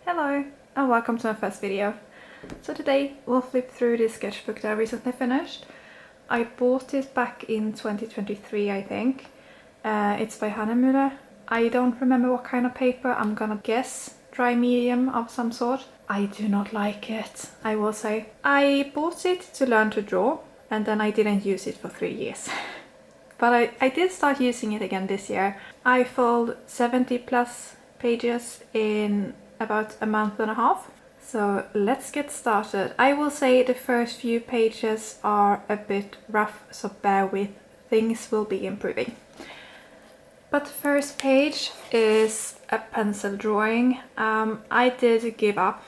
Hello and welcome to my first video. So today we'll flip through this sketchbook that I recently finished. I bought it back in 2023 I think. It's by Hahnemühle. I don't remember what kind of paper, I'm gonna guess dry medium of some sort. I do not like it, I will say. I bought it to learn to draw and then I didn't use it for 3 years. But I did start using it again this year. I filled 70 plus pages in about a month and a half. So let's get started. I will say the first few pages are a bit rough, so bear with, things will be improving. But the first page is a pencil drawing. I did give up.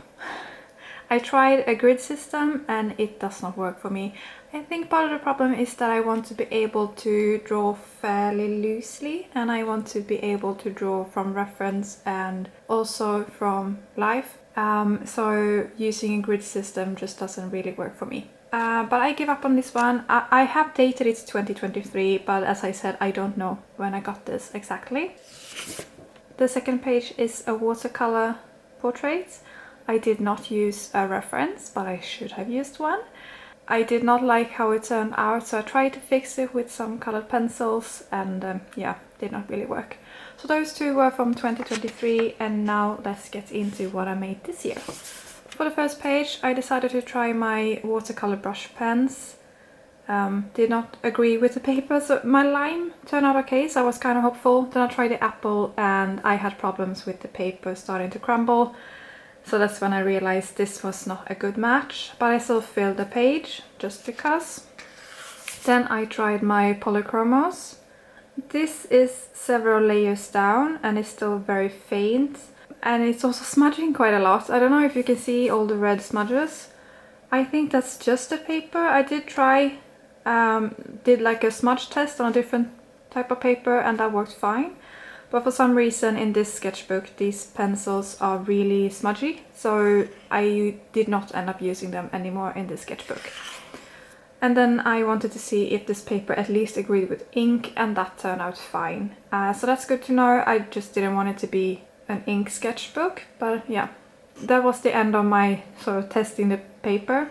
I tried a grid system and it does not work for me. I think part of the problem is that I want to be able to draw fairly loosely and I want to be able to draw from reference and also from life. So using a grid system just doesn't really work for me. But I give up on this one. I have dated it 2023, but as I said, I don't know when I got this exactly. The second page is a watercolor portrait. I did not use a reference, but I should have used one. I did not like how it turned out, so I tried to fix it with some colored pencils and yeah, did not really work. So those two were from 2023 and now let's get into what I made this year. For the first page I decided to try my watercolor brush pens. Did not agree with the paper, so my lime turned out okay, so I was kind of hopeful. Then I tried the apple and I had problems with the paper starting to crumble. So that's when I realized this was not a good match, but I still filled the page just because. Then I tried my polychromos. This is several layers down and it's still very faint. And it's also smudging quite a lot. I don't know if you can see all the red smudges. I think that's just the paper. I did try, did like a smudge test on a different type of paper and that worked fine. But for some reason in this sketchbook these pencils are really smudgy, so I did not end up using them anymore in this sketchbook. And then I wanted to see if this paper at least agreed with ink and that turned out fine. So that's good to know. I just didn't want it to be an ink sketchbook, but yeah. That was the end of my sort of testing the paper.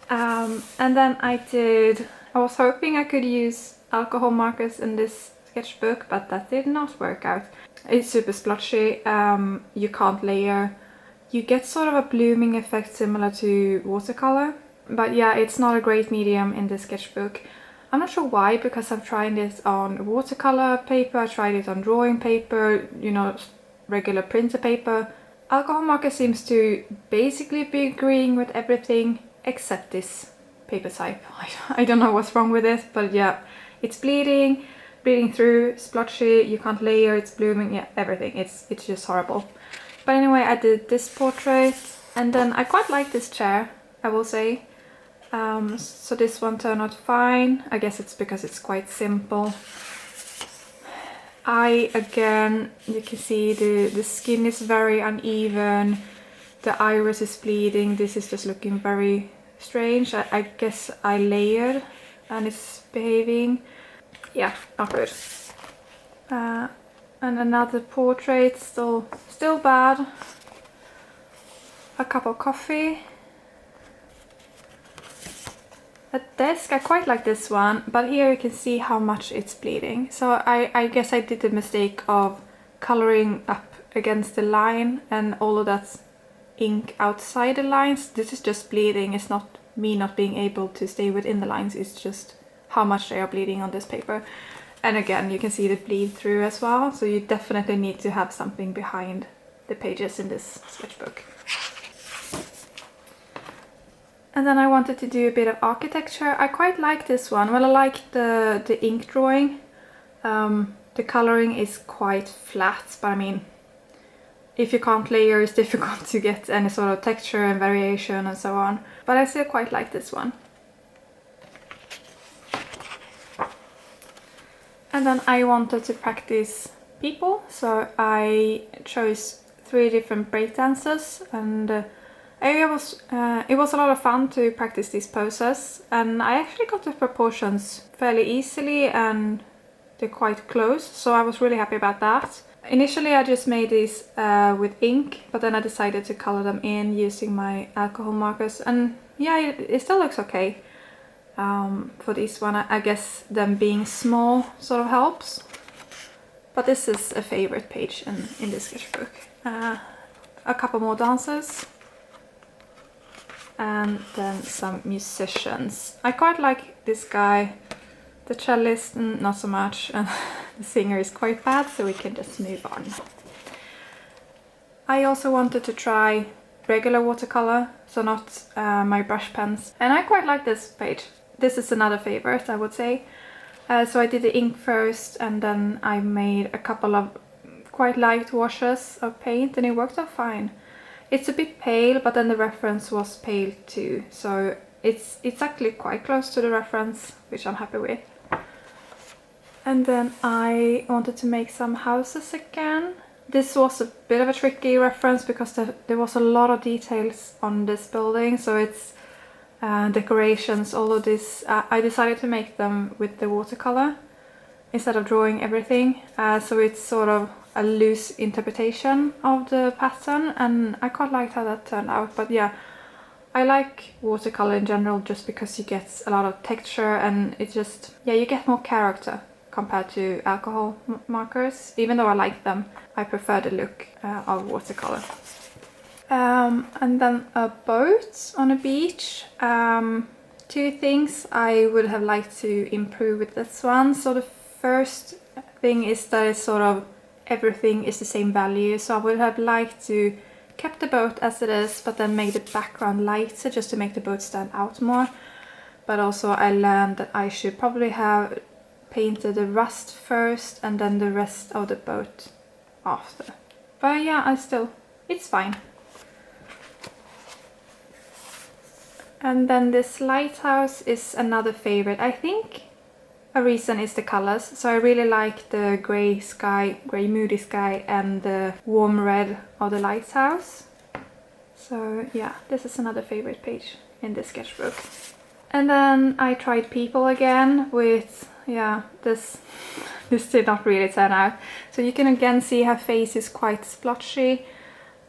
And then I was hoping I could use alcohol markers in this sketchbook, but that did not work out. It's super splotchy, you can't layer. You get sort of a blooming effect similar to watercolor, but yeah, it's not a great medium in this sketchbook. I'm not sure why, because I've tried this on watercolor paper, I tried it on drawing paper, you know, regular printer paper. Alcohol marker seems to basically be agreeing with everything except this paper type. I don't know what's wrong with it, but yeah, it's bleeding through, splotchy, you can't layer, it's blooming, yeah, everything. It's just horrible. But anyway, I did this portrait and then I quite like this chair, I will say. So this one turned out fine. I guess it's because it's quite simple. Again, you can see the skin is very uneven, the iris is bleeding, this is just looking very strange. I guess I layered and it's behaving. Yeah, not good. And another portrait, still bad. A cup of coffee. A desk, I quite like this one, but here you can see how much it's bleeding. So I guess I did the mistake of coloring up against the line and all of that ink outside the lines. This is just bleeding, it's not me not being able to stay within the lines, it's just how much they are bleeding on this paper. And again, you can see the bleed through as well, so you definitely need to have something behind the pages in this sketchbook. And then I wanted to do a bit of architecture. I quite like this one. Well, I like the ink drawing. The coloring is quite flat, but I mean, if you can't layer, it's difficult to get any sort of texture and variation and so on. But I still quite like this one. And then I wanted to practice people, so I chose 3 different breakdances, and it was a lot of fun to practice these poses, and I actually got the proportions fairly easily and they're quite close, so I was really happy about that. Initially I just made these with ink, but then I decided to color them in using my alcohol markers, and yeah, it still looks okay. For this one, I guess them being small sort of helps. But this is a favorite page in this sketchbook. A couple more dancers. And then some musicians. I quite like this guy. The cellist, not so much. And the singer is quite bad, so we can just move on. I also wanted to try regular watercolor, so not my brush pens. And I quite like this page. This is another favorite, I would say. So I did the ink first, and then I made a couple of quite light washes of paint, and it worked out fine. It's a bit pale, but then the reference was pale too, so it's actually quite close to the reference, which I'm happy with. And then I wanted to make some houses again. This was a bit of a tricky reference because there was a lot of details on this building, so it's decorations, all of this. I decided to make them with the watercolor instead of drawing everything, so it's sort of a loose interpretation of the pattern, and I quite liked how that turned out. But yeah, I like watercolor in general just because you get a lot of texture, and it just, yeah, you get more character compared to alcohol markers. Even though I like them, I prefer the look of watercolor. And then a boat on a beach. Two things I would have liked to improve with this one. So the first thing is that it's sort of everything is the same value. So I would have liked to kept the boat as it is, but then make the background lighter just to make the boat stand out more. But also I learned that I should probably have painted the rust first and then the rest of the boat after. But yeah, it's fine. And then this lighthouse is another favorite. I think a reason is the colors. So I really like the grey sky, grey moody sky, and the warm red of the lighthouse. So yeah, this is another favorite page in this sketchbook. And then I tried people again with, yeah, this did not really turn out. So you can again see her face is quite splotchy.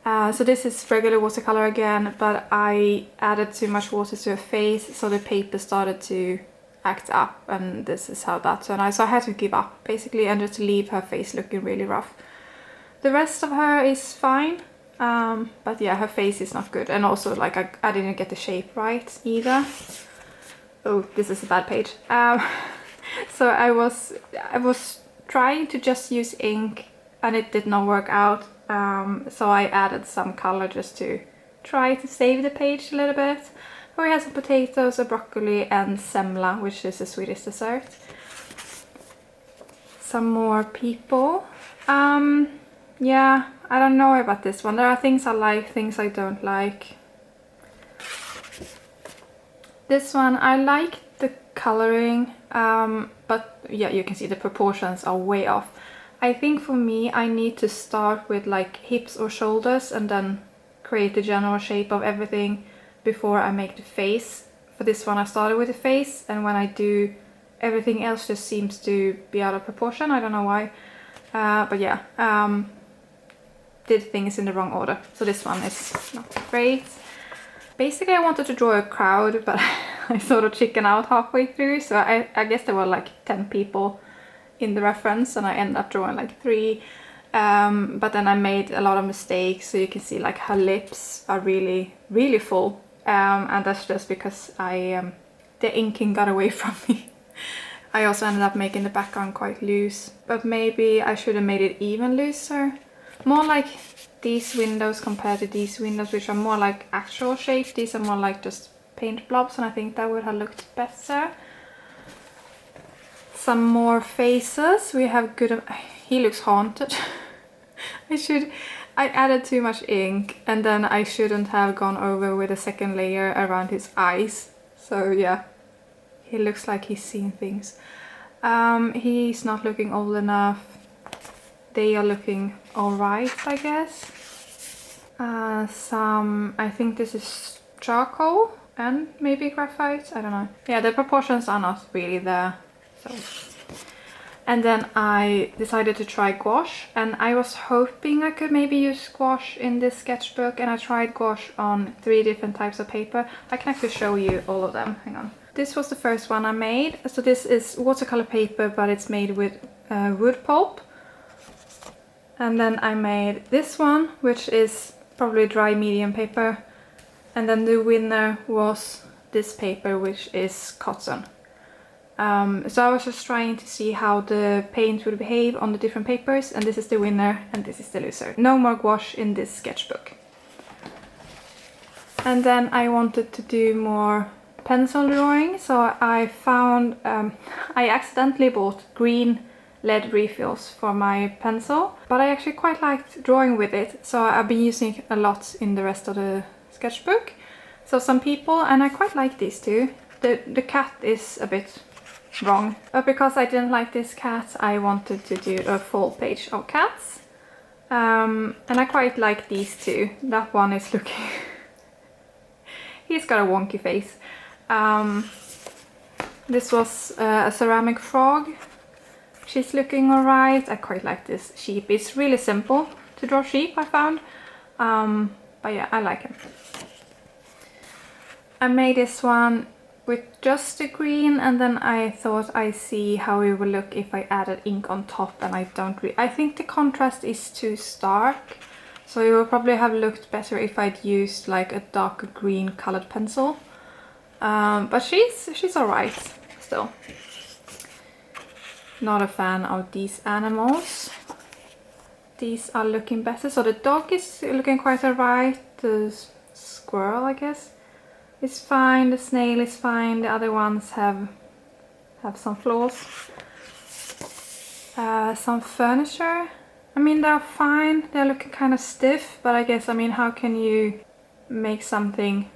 So this is regular watercolor again, but I added too much water to her face, so the paper started to act up, and this is how that turned out. So I had to give up basically and just leave her face looking really rough. The rest of her is fine, but yeah, her face is not good, and also like I didn't get the shape right either. Oh, this is a bad page. So I was trying to just use ink, and it did not work out. So I added some color just to try to save the page a little bit. But we have some potatoes, a broccoli, and semla, which is a Swedish dessert. Some more people. Yeah, I don't know about this one. There are things I like, things I don't like. This one, I like the coloring, but yeah, you can see the proportions are way off. I think for me, I need to start with like hips or shoulders and then create the general shape of everything before I make the face. For this one, I started with the face, and when I do, everything else just seems to be out of proportion. I don't know why, but yeah, did things in the wrong order. So this one is not great. Basically, I wanted to draw a crowd, but I sort of chickened out halfway through. So I guess there were like 10 people in the reference, and I ended up drawing like 3. But then I made a lot of mistakes. So you can see like her lips are really, really full. And that's just because the inking got away from me. I also ended up making the background quite loose. But maybe I should have made it even looser. More like these windows compared to these windows, which are more like actual shape. These are more like just paint blobs, and I think that would have looked better. Some more faces. We have good. He looks haunted. I added too much ink, and then I shouldn't have gone over with a second layer around his eyes. So yeah, he looks like he's seen things. He's not looking old enough. They are looking alright, I guess. I think this is charcoal and maybe graphite, I don't know. Yeah, the proportions are not really there. So. And then I decided to try gouache, and I was hoping I could maybe use gouache in this sketchbook, and I tried gouache on 3 different types of paper. I can actually show you all of them. Hang on. This was the first one I made. So this is watercolor paper, but it's made with wood pulp. And then I made this one, which is probably dry medium paper. And then the winner was this paper, which is cotton. So I was just trying to see how the paint would behave on the different papers, and this is the winner and this is the loser. No more gouache in this sketchbook. And then I wanted to do more pencil drawing, so I found, I accidentally bought green lead refills for my pencil, but I actually quite liked drawing with it, so I've been using it a lot in the rest of the sketchbook. So some people, and I quite like these two. The cat is a bit wrong, but because I didn't like this cat, I wanted to do a full page of cats. And I quite like these two. That one is looking he's got a wonky face. This was a ceramic frog. She's looking alright. I quite like this sheep. It's really simple to draw sheep, I found. But yeah, I like him. I made this one with just the green, and then I thought I see how it would look if I added ink on top, and I think the contrast is too stark, so it would probably have looked better if I'd used like a darker green colored pencil. But she's alright still. Not a fan of these animals. These are looking better. So the dog is looking quite alright. The squirrel, I guess, is fine. The snail is fine. The other ones have some flaws. Some furniture. I mean, they're fine. They're looking kind of stiff, but I guess, I mean, how can you make something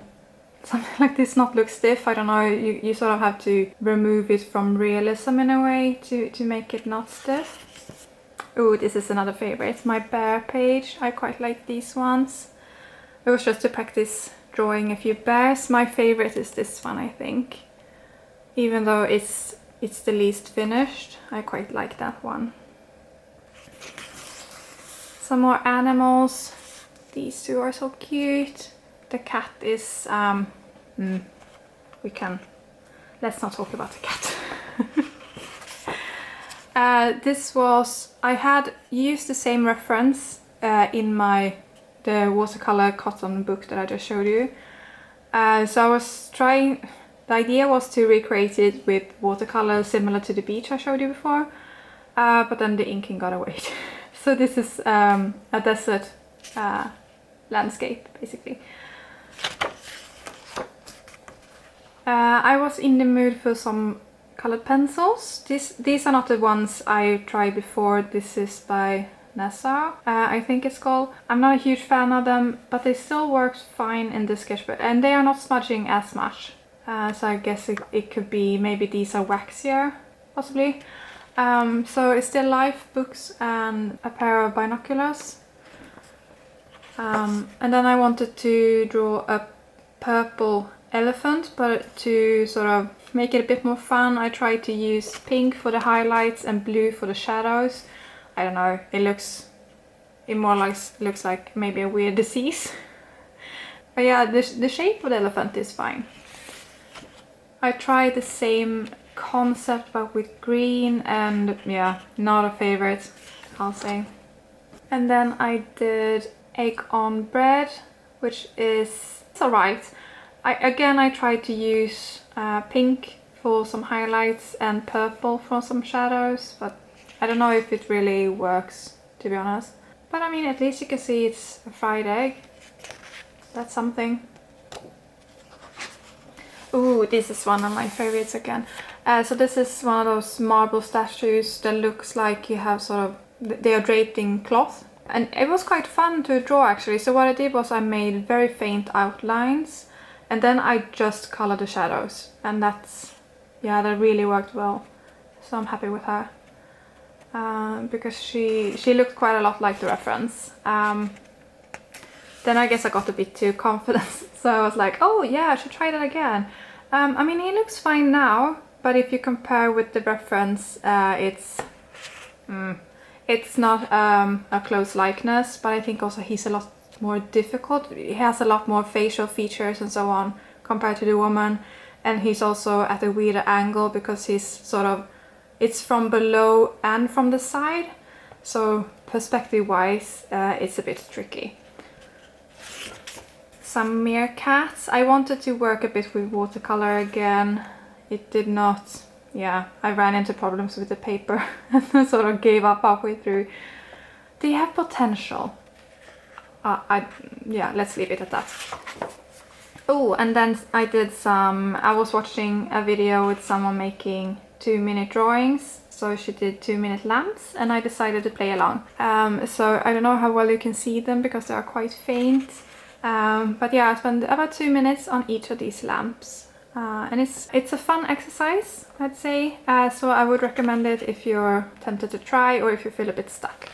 like this not look stiff? I don't know. You sort of have to remove it from realism in a way to make it not stiff. Oh, this is another favorite. My bear page. I quite like these ones. It was just to practice drawing a few bears. My favorite is this one, I think. Even though it's the least finished, I quite like that one. Some more animals. These two are so cute. The cat is let's not talk about the cat. I had used the same reference in the watercolor cotton book that I just showed you. So I was trying, the idea was to recreate it with watercolor similar to the beach I showed you before, but then the inking got away. So this is a desert landscape, basically. I was in the mood for some colored pencils. These are not the ones I tried before. This is by Nassau, I think it's called. I'm not a huge fan of them, but they still work fine in the sketchbook, and they are not smudging as much. So I guess it could be, maybe these are waxier, possibly. So it's still life books and a pair of binoculars. And then I wanted to draw a purple elephant, but to sort of make it a bit more fun, I tried to use pink for the highlights and blue for the shadows. I don't know, it more looks like maybe a weird disease. But yeah, the shape of the elephant is fine. I tried the same concept but with green, and yeah, not a favorite, I'll say. And then I did egg on bread, which is alright. I tried to use pink for some highlights and purple for some shadows, but I don't know if it really works, to be honest. But I mean, at least you can see it's a fried egg. That's something. Ooh, this is one of my favorites again. So this is one of those marble statues that looks like you have sort of, they are draped in cloth. And it was quite fun to draw, actually. So what I did was I made very faint outlines, and then I just colored the shadows. And that's, yeah, that really worked well. So I'm happy with her. Because she looked quite a lot like the reference. Then I guess I got a bit too confident, so I was like, oh yeah, I should try that again. I mean, he looks fine now, but if you compare with the reference, it's It's not a close likeness, but I think also he's a lot more difficult. He has a lot more facial features and so on compared to the woman, and he's also at a weirder angle because he's sort of, it's from below and from the side, so perspective wise it's a bit tricky. Some meerkats. I wanted to work a bit with watercolor again. It did not, yeah, I ran into problems with the paper and sort of gave up halfway through. They have potential. Yeah, let's leave it at that. Oh, and then I was watching a video with someone making 2-minute drawings. So she did 2-minute lamps and I decided to play along. So I don't know how well you can see them because they are quite faint. But yeah, I spent about 2 minutes on each of these lamps. And it's a fun exercise, I'd say. So I would recommend it if you're tempted to try or if you feel a bit stuck.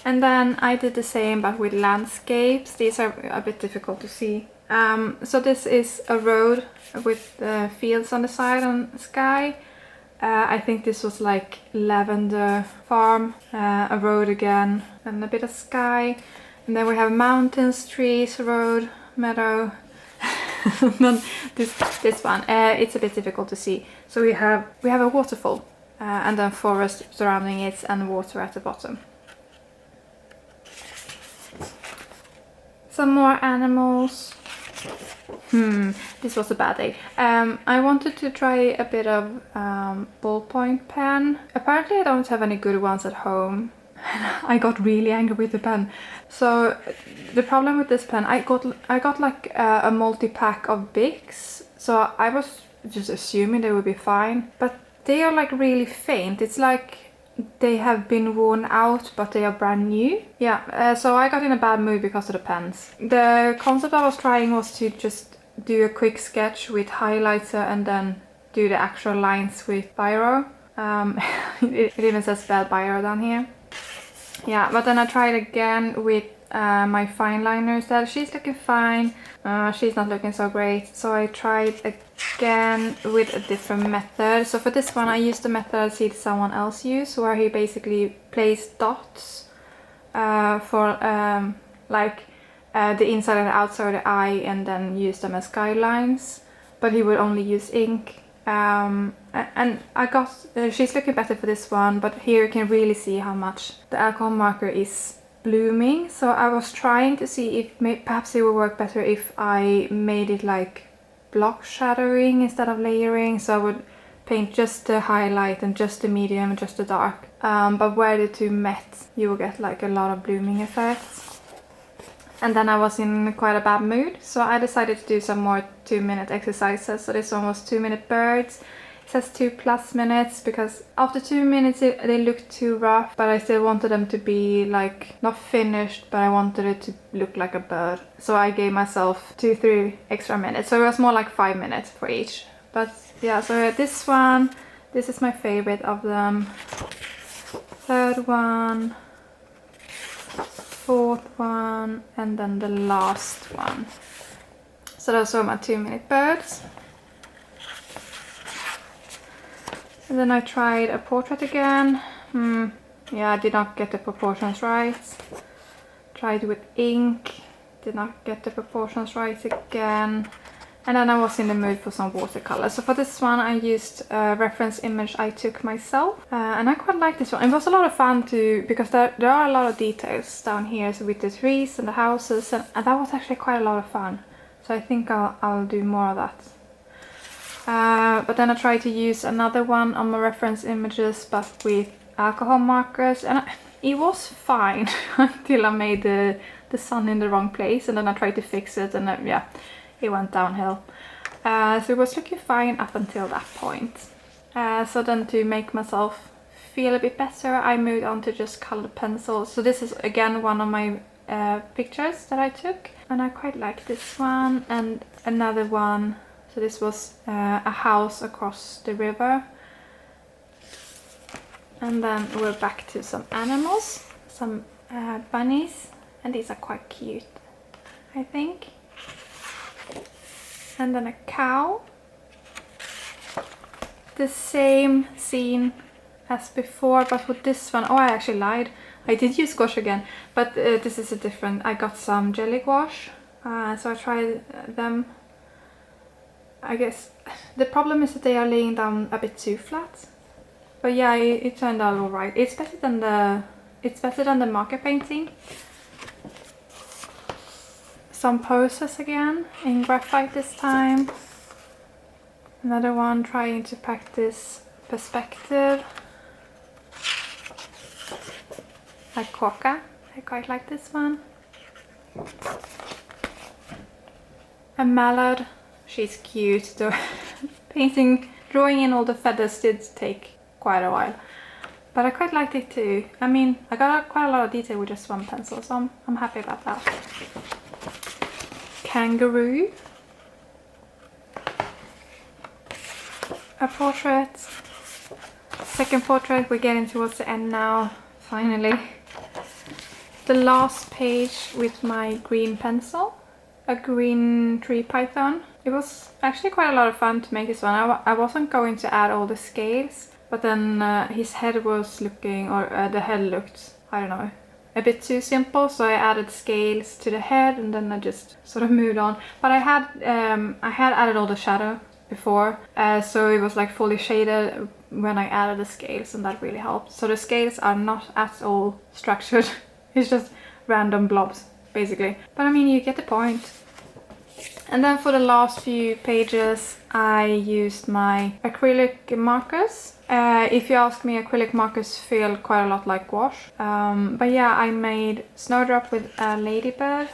And then I did the same but with landscapes. These are a bit difficult to see. So this is a road with fields on the side and sky. I think this was like lavender farm, a road again, and a bit of sky. And then we have mountains, trees, road, meadow. And then this one, it's a bit difficult to see. So we have a waterfall, and then forest surrounding it and water at the bottom. Some more animals. This was a bad day. I wanted to try a bit of ballpoint pen. Apparently I don't have any good ones at home. I got really angry with the pen. So the problem with this pen, I got like a multi-pack of Bics. So I was just assuming they would be fine. But they are like really faint. It's like they have been worn out, but they are brand new. Yeah, so I got in a bad mood because of the pens. The concept I was trying was to just do a quick sketch with highlighter and then do the actual lines with biro. It even says spelled biro down here. Yeah, but then I tried again with my fine liner instead. She's looking fine. She's not looking so great. So I tried again with a different method. So for this one I used the method I see someone else use, where he basically placed dots for like the inside and the outside of the eye and then use them as guidelines. But he would only use ink. And I got, she's looking better for this one, but here you can really see how much the alcohol marker is blooming. So I was trying to see if perhaps it would work better if I made it like block shadowing instead of layering. So I would paint just the highlight and just the medium and just the dark. But where the two met, you will get like a lot of blooming effects. And then I was in quite a bad mood, so I decided to do some more 2-minute exercises. So this one was 2-minute birds. It says 2+ minutes because after 2 minutes they looked too rough, but I still wanted them to be like not finished, but I wanted it to look like a bird. So I gave myself 2-3 extra minutes. So it was more like 5 minutes for each. But yeah, so this one, this is my favorite of them. Third one. Fourth one, and then the last one. So those were my 2-minute birds. And then I tried a portrait again. Yeah, I did not get the proportions right. Tried with ink, did not get the proportions right again. And then I was in the mood for some watercolor. So for this one I used a reference image I took myself. And I quite like this one. It was a lot of fun too, because there are a lot of details down here, so with the trees and the houses, and that was actually quite a lot of fun. So I think I'll do more of that. But then I tried to use another one on my reference images, but with alcohol markers, and it was fine until I made the sun in the wrong place, and then I tried to fix it, and yeah, it went downhill. So it was looking fine up until that point. So then to make myself feel a bit better, I moved on to just colored pencils. So this is again one of my pictures that I took, and I quite like this one and another one. So this was a house across the river. And then we're back to some animals, some bunnies, and these are quite cute, I think. And then a cow. The same scene as before, but with this one, oh, I actually lied. I did use gouache again, but this is a different. I got some jelly gouache, so I tried them. I guess the problem is that they are laying down a bit too flat. But yeah, it turned out alright. It's better than the marker painting. Some poses again in graphite this time. Another one trying to practice perspective. Like Coca. I quite like this one. A mallard. She's cute though. Drawing in all the feathers did take quite a while. But I quite liked it too. I mean, I got quite a lot of detail with just one pencil, so I'm happy about that. Kangaroo. A portrait. Second portrait, we're getting towards the end now, finally. The last page with my green pencil. A green tree python. It was actually quite a lot of fun to make this one. I wasn't going to add all the scales, but then his head was looking, or the head looked, I don't know, a bit too simple, so I added scales to the head and then I just sort of moved on. But I had added all the shadow before, so it was like fully shaded when I added the scales, and that really helped. So the scales are not at all structured. It's just random blobs basically, but I mean, you get the point. And then for the last few pages I used my acrylic markers. If you ask me, acrylic markers feel quite a lot like gouache, but yeah, I made snowdrop with a ladybird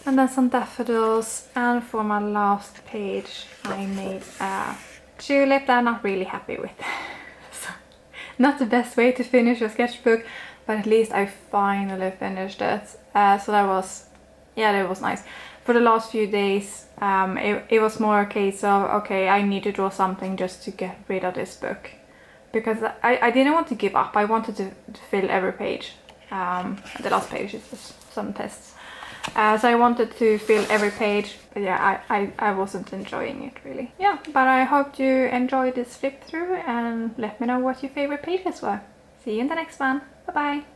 and then some daffodils, and for my last page I made a tulip that I'm not really happy with. So, not the best way to finish a sketchbook, but at least I finally finished it. So that was nice. For the last few days, it was more a case of, okay, I need to draw something just to get rid of this book. Because I didn't want to give up, I wanted to fill every page. The last page is just some tests. So I wanted to fill every page, but yeah, I wasn't enjoying it really. Yeah, but I hope you enjoyed this flip through and let me know what your favorite pages were. See you in the next one. Bye bye.